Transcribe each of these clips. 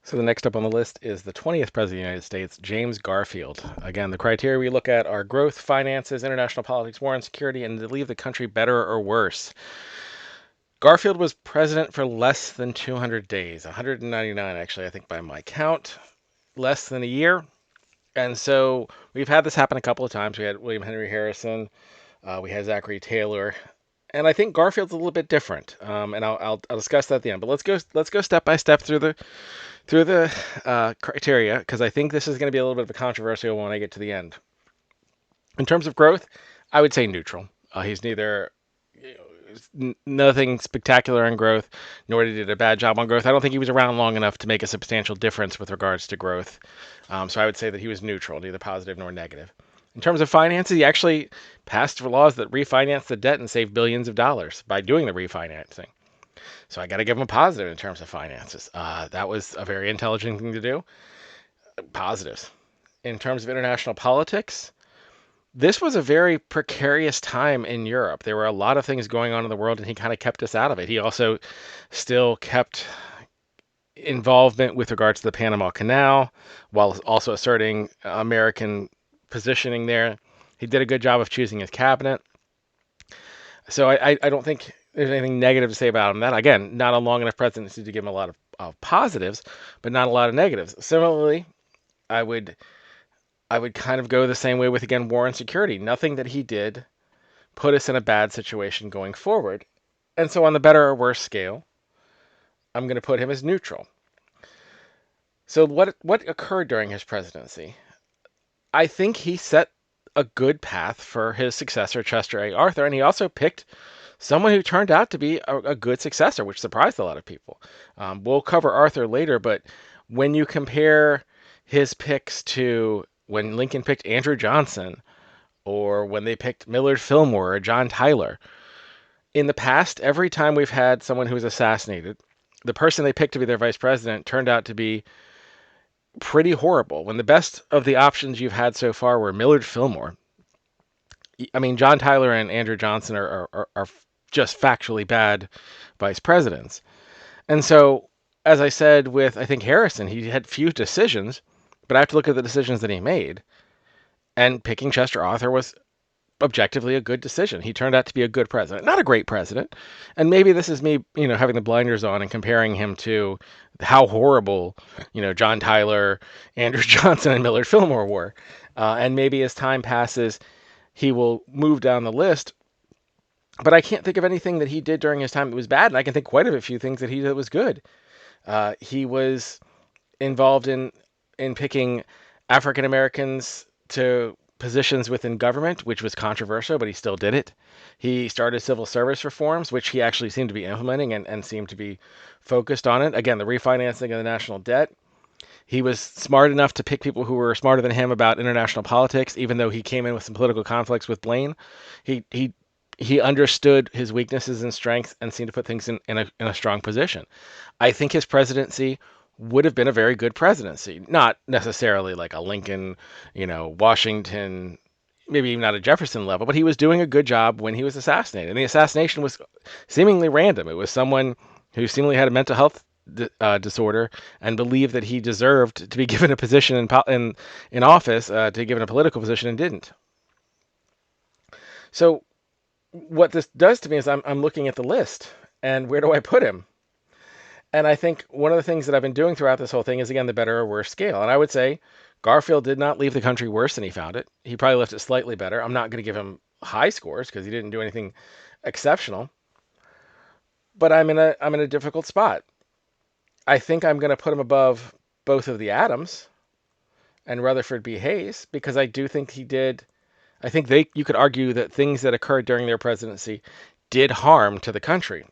So the next up on the list is the 20th President of the United States, James Garfield. Again, the criteria we look at are growth, finances, international politics, war and security, and to leave the country better or worse. Garfield was president for less than 200 days, 199 actually, I think by my count, less than a year. And so we've had this happen a couple of times. We had William Henry Harrison, we had Zachary Taylor, and I think Garfield's a little bit different. And I'll discuss that at the end. But let's go step by step through the criteria, because I think this is going to be a little bit of a controversial one when I get to the end. In terms of growth, I would say neutral. He's neither nothing spectacular in growth, nor did he did a bad job on growth. I don't think he was around long enough to make a substantial difference with regards to growth. So I would say that he was neutral, neither positive nor negative. In terms of finances, he actually passed laws that refinanced the debt and saved billions of dollars by doing the refinancing. So I got to give him a positive in terms of finances. That was a very intelligent thing to do. Positives. In terms of international politics, this was a very precarious time in Europe. There were a lot of things going on in the world, and he kind of kept us out of it. He also still kept involvement with regards to the Panama Canal, while also asserting American positioning there. He did a good job of choosing his cabinet. So I don't think there's anything negative to say about him. That, again, not a long enough presidency to give him a lot of positives, but not a lot of negatives. Similarly, I would kind of go the same way with, again, war and security. Nothing that he did put us in a bad situation going forward. And so on the better or worse scale, I'm going to put him as neutral. So what occurred during his presidency? I think he set a good path for his successor, Chester A. Arthur, and he also picked someone who turned out to be a good successor, which surprised a lot of people. We'll cover Arthur later, but when you compare his picks to when Lincoln picked Andrew Johnson, or when they picked Millard Fillmore or John Tyler, in the past, every time we've had someone who was assassinated, the person they picked to be their vice president turned out to be pretty horrible. When the best of the options you've had so far were Millard Fillmore, I mean, John Tyler and Andrew Johnson are just factually bad vice presidents. And so, as I said with, I think, Harrison, he had few decisions, but I have to look at the decisions that he made. And picking Chester Arthur was objectively a good decision. He turned out to be a good president, not a great president. And maybe this is me, having the blinders on and comparing him to how horrible, John Tyler, Andrew Johnson, and Millard Fillmore were. And maybe as time passes, he will move down the list. But I can't think of anything that he did during his time that was bad, and I can think quite of a few things that he did that was good. He was involved in picking African Americans to positions within government, which was controversial, but he still did it. He started civil service reforms, which he actually seemed to be implementing and seemed to be focused on it. Again, the refinancing of the national debt. He was smart enough to pick people who were smarter than him about international politics, even though he came in with some political conflicts with Blaine. He understood his weaknesses and strengths and seemed to put things in a strong position. I think his presidency would have been a very good presidency. Not necessarily like a Lincoln, Washington, maybe even not a Jefferson level, but he was doing a good job when he was assassinated. And the assassination was seemingly random. It was someone who seemingly had a mental health disorder and believed that he deserved to be given a position in office, to be given a political position, and didn't. So what this does to me is I'm looking at the list, and where do I put him? And I think one of the things that I've been doing throughout this whole thing is, again, the better or worse scale. And I would say Garfield did not leave the country worse than he found it. He probably left it slightly better. I'm not going to give him high scores because he didn't do anything exceptional. But I'm in a difficult spot. I think I'm going to put him above both of the Adams and Rutherford B. Hayes, because I do think he did. I think you could argue that things that occurred during their presidency did harm to the country.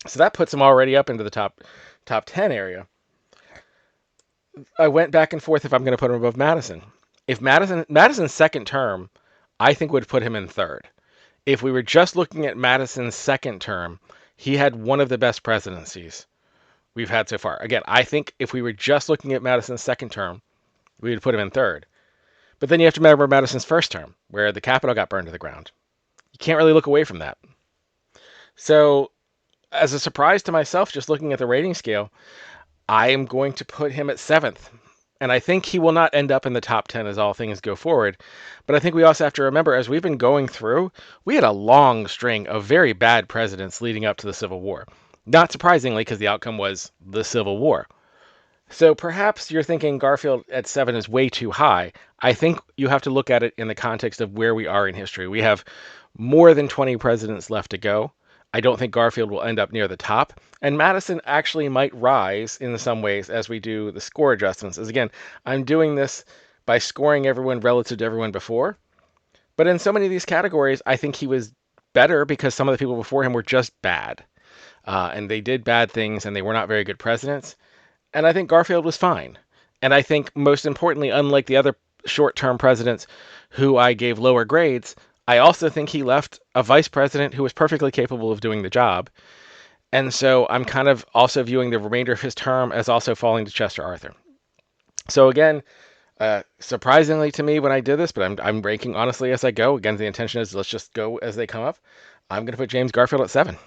So that puts him already up into the top 10 area. I went back and forth if I'm going to put him above Madison. If Madison's second term, I think would put him in third. If we were just looking at Madison's second term, he had one of the best presidencies we've had so far. Again, I think if we were just looking at Madison's second term, we would put him in third. But then you have to remember Madison's first term, where the Capitol got burned to the ground. You can't really look away from that. So, as a surprise to myself, just looking at the rating scale, I am going to put him at 7th. And I think he will not end up in the top 10 as all things go forward. But I think we also have to remember, as we've been going through, we had a long string of very bad presidents leading up to the Civil War. Not surprisingly, because the outcome was the Civil War. So perhaps you're thinking Garfield at 7 is way too high. I think you have to look at it in the context of where we are in history. We have more than 20 presidents left to go. I don't think Garfield will end up near the top. And Madison actually might rise in some ways as we do the score adjustments. As again, I'm doing this by scoring everyone relative to everyone before. But in so many of these categories, I think he was better because some of the people before him were just bad. And they did bad things and they were not very good presidents. And I think Garfield was fine. And I think most importantly, unlike the other short-term presidents who I gave lower grades, I also think he left a vice president who was perfectly capable of doing the job. And so I'm kind of also viewing the remainder of his term as also falling to Chester Arthur. So again, surprisingly to me when I did this, but I'm ranking honestly as I go. Again, the intention is let's just go as they come up. I'm going to put James Garfield at 7.